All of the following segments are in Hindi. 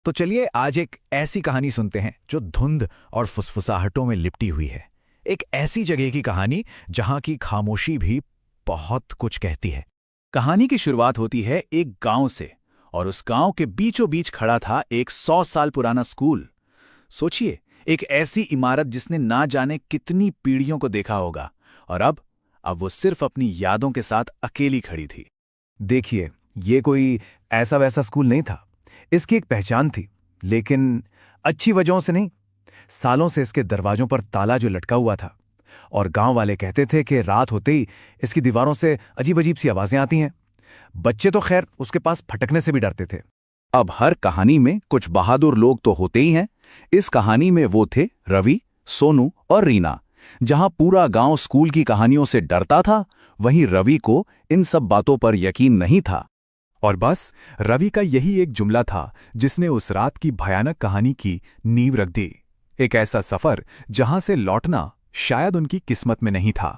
तो चलिए आज एक ऐसी कहानी सुनते हैं जो धुंध और फुसफुसाहटों में लिपटी हुई है। एक ऐसी जगह की कहानी जहां की खामोशी भी बहुत कुछ कहती है। कहानी की शुरुआत होती है एक गांव से और उस गांव के बीचों बीच खड़ा था एक 100 साल पुराना स्कूल। सोचिए, एक ऐसी इमारत जिसने ना जाने कितनी पीढ़ियों को देखा होगा और अब वो सिर्फ अपनी यादों के साथ अकेली खड़ी थी। देखिए, ये कोई ऐसा वैसा स्कूल नहीं था। इसकी एक पहचान थी, लेकिन अच्छी वजहों से नहीं। सालों से इसके दरवाजों पर ताला जो लटका हुआ था और गांव वाले कहते थे कि रात होते ही इसकी दीवारों से अजीब अजीब सी आवाजें आती हैं। बच्चे तो खैर उसके पास फटकने से भी डरते थे। अब हर कहानी में कुछ बहादुर लोग तो होते ही हैं। इस कहानी में वो थे रवि, सोनू और रीना। जहां पूरा गांव स्कूल की कहानियों से डरता था, वहीं रवि को इन सब बातों पर यकीन नहीं था। और बस रवि का यही एक जुमला था जिसने उस रात की भयानक कहानी की नींव रख दी। एक ऐसा सफर जहां से लौटना शायद उनकी किस्मत में नहीं था।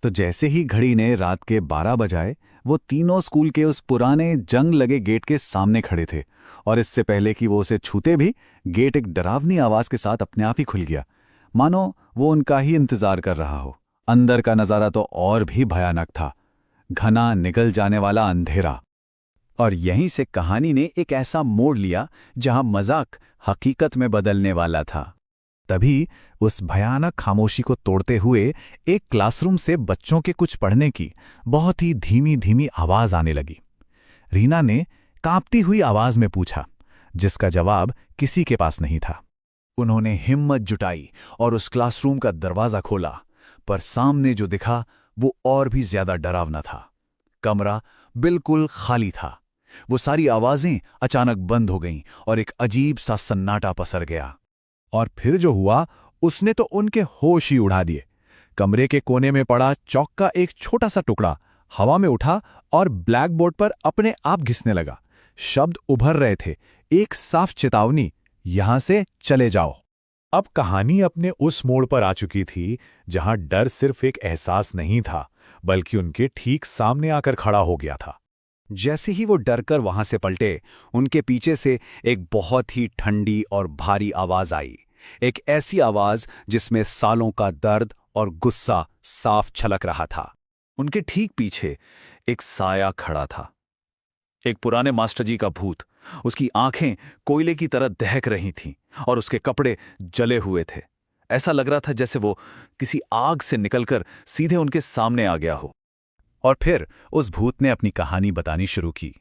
तो जैसे ही घड़ी ने रात के 12 बजाए, वो तीनों स्कूल के उस पुराने जंग लगे गेट के सामने खड़े थे और इससे पहले कि वो उसे छूते भी, गेट एक डरावनी आवाज के साथ अपने आप ही खुल गया, मानो वो उनका ही इंतजार कर रहा हो। अंदर का नजारा तो और भी भयानक था। घना निगल जाने वाला अंधेरा। और यहीं से कहानी ने एक ऐसा मोड़ लिया जहां मजाक हकीकत में बदलने वाला था। तभी उस भयानक खामोशी को तोड़ते हुए एक क्लासरूम से बच्चों के कुछ पढ़ने की बहुत ही धीमी धीमी आवाज आने लगी। रीना ने कांपती हुई आवाज में पूछा, जिसका जवाब किसी के पास नहीं था। उन्होंने हिम्मत जुटाई और उस क्लासरूम का दरवाजा खोला, पर सामने जो दिखा वो और भी ज्यादा डरावना था। कमरा बिल्कुल खाली था। वो सारी आवाजें अचानक बंद हो गईं और एक अजीब सा सन्नाटा पसर गया। और फिर जो हुआ उसने तो उनके होश ही उड़ा दिए। कमरे के कोने में पड़ा चौक का एक छोटा सा टुकड़ा हवा में उठा और ब्लैक बोर्ड पर अपने आप घिसने लगा। शब्द उभर रहे थे, एक साफ चेतावनी, यहां से चले जाओ। अब कहानी अपने उस मोड़ पर आ चुकी थी जहां डर सिर्फ एक एहसास नहीं था, बल्कि उनके ठीक सामने आकर खड़ा हो गया था। जैसे ही वो डरकर वहां से पलटे, उनके पीछे से एक बहुत ही ठंडी और भारी आवाज आई। एक ऐसी आवाज जिसमें सालों का दर्द और गुस्सा साफ छलक रहा था। उनके ठीक पीछे एक साया खड़ा था, एक पुराने मास्टर जी का भूत। उसकी आंखें कोयले की तरह दहक रही थीं और उसके कपड़े जले हुए थे। ऐसा लग रहा था जैसे वो किसी आग से निकलकर सीधे उनके सामने आ गया हो। और फिर उस भूत ने अपनी कहानी बतानी शुरू की।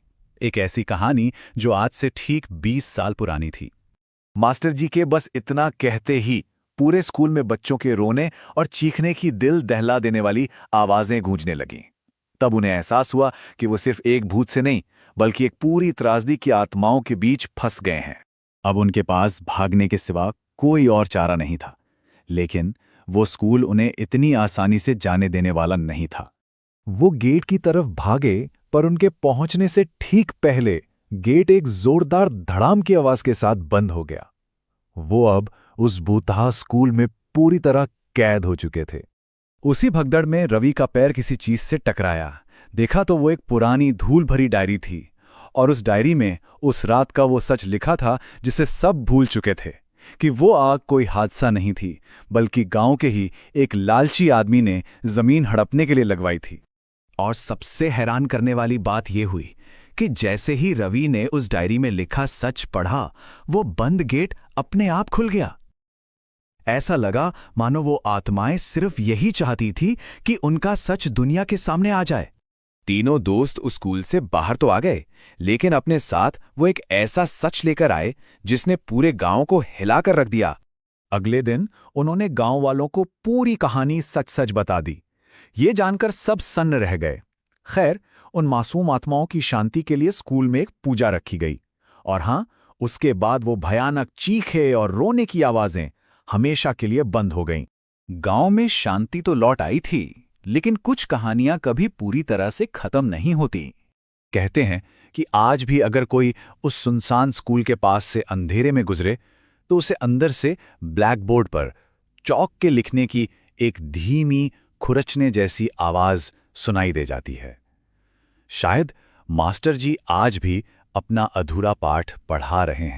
एक ऐसी कहानी जो आज से ठीक 20 साल पुरानी थी। मास्टर जी के बस इतना कहते ही पूरे स्कूल में बच्चों के रोने और चीखने की दिल दहला देने वाली आवाजें गूंजने लगीं। तब उन्हें एहसास हुआ कि वो सिर्फ एक भूत से नहीं, बल्कि एक पूरी त्रासदी की आत्माओं के बीच फंस गए हैं। अब उनके पास भागने के सिवा कोई और चारा नहीं था। लेकिन वो स्कूल उन्हें इतनी आसानी से जाने देने वाला नहीं था। वो गेट की तरफ भागे, पर उनके पहुंचने से ठीक पहले गेट एक जोरदार धड़ाम की आवाज के साथ बंद हो गया। वो अब उस भूतहा स्कूल में पूरी तरह कैद हो चुके थे। उसी भगदड़ में रवि का पैर किसी चीज से टकराया। देखा तो वो एक पुरानी धूल भरी डायरी थी और उस डायरी में उस रात का वो सच लिखा था जिसे सब भूल चुके थे, कि वो आग कोई हादसा नहीं थी, बल्कि गांव के ही एक लालची आदमी ने जमीन हड़पने के लिए लगवाई थी। और सबसे हैरान करने वाली बात यह हुई कि जैसे ही रवि ने उस डायरी में लिखा सच पढ़ा, वो बंद गेट अपने आप खुल गया। ऐसा लगा मानो वो आत्माएं सिर्फ यही चाहती थी कि उनका सच दुनिया के सामने आ जाए। तीनों दोस्त उस स्कूल से बाहर तो आ गए, लेकिन अपने साथ वो एक ऐसा सच लेकर आए जिसने पूरे गांव को हिलाकर रख दिया। अगले दिन उन्होंने गांव वालों को पूरी कहानी सच सच बता दी। ये जानकर सब सन्न रह गए। खैर, उन मासूम आत्माओं की शांति के लिए स्कूल में एक पूजा रखी गई। और हां, उसके बाद वो भयानक चीखे और रोने की आवाजें हमेशा के लिए बंद हो गईं। गांव में शांति तो लौट आई थी, लेकिन कुछ कहानियां कभी पूरी तरह से खत्म नहीं होती। कहते हैं कि आज भी अगर कोई उस सुनसान स्कूल के पास से अंधेरे में गुजरे, तो उसे अंदर से ब्लैक बोर्ड पर चौक के लिखने की एक धीमी खुरचने जैसी आवाज सुनाई दे जाती है। शायद मास्टर जी आज भी अपना अधूरा पाठ पढ़ा रहे हैं।